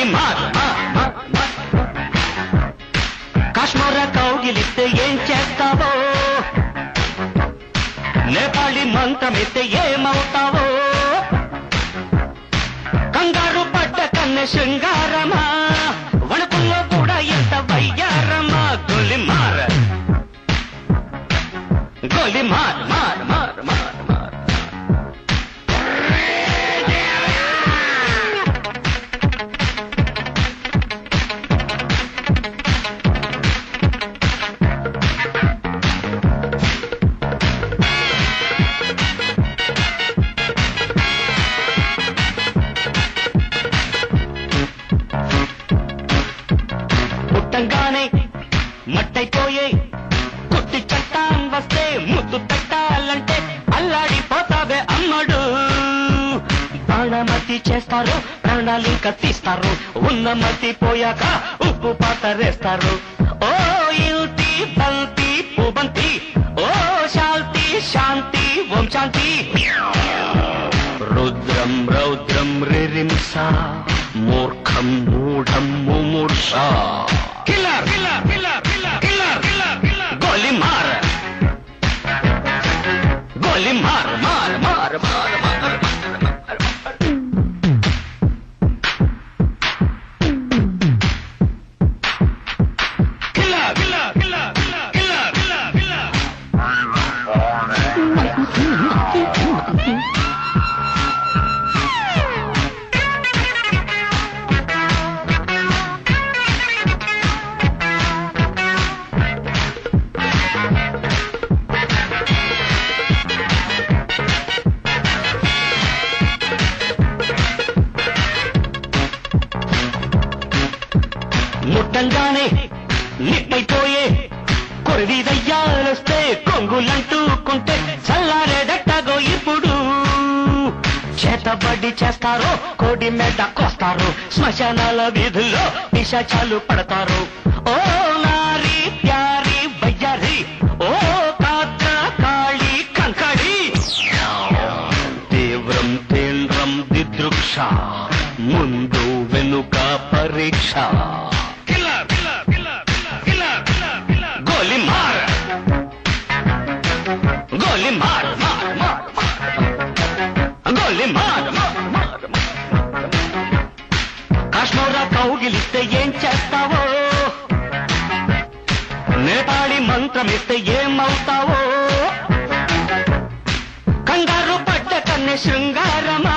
గోలి మార్ కాశ్మీర కౌగిలిస్తే ఏం చేస్తావో నేపాళి మంత్రమిస్తే ఏమవుతావో కంగారు పడ్డ కన్నె శృంగారమా వణుకుల్లో కూడా ఎంత వయ్యారమా గోలి మార్ మార్ మార్ మార్ మార్ పుట్టంగానే మట్టైపోయే కొట్టి చట్టాం వస్తే ముద్దు తట్టాలంటే అల్లాడిపోతావే అమ్మడు బాణమతి చేస్తారు ప్రాణాలింక తీస్తారు ఉన్న మతి పోయాక ఉప్పు పాతరేస్తారు ఓ యుతి బంతి పుబంతి ఓ శాంతి శాంతి ఓం శాంతి రుద్రం రౌద్రం రిరింస మూర్ఖం మూఢం ముమూర్ష killer killer killer killer killer killer గోలి మార్ మార్ మార్ మార్ మార్ killer killer killer killer killer killer ముట్టంగానే నిట్టయిపోయే కొరివి దయ్యాలొస్తే కొంగులంటూకుంటే చల్లారేదట్టగో ఇప్పుడు చేతబడి చేస్తారో కోడి మెడ కోస్తారు శ్మశానాల వీధుల్లో పిశాచాలు పడతారు ఓ నారి ప్యారి బయ్యారి ఓ కాత్ర కాళి కంకడి తీవ్రం తీవ్రం దిదృక్ష ముందు వెనుక పరీక్ష గోలి మార్ మార్ మార్ గోలి మార్ మార్ కాశ్మీర కౌగిలిస్తే ఏం చేస్తావో నేపాళి మంత్రమిస్తే ఏమవుతావో కంగారు పడ్డ కన్నె శృంగారమా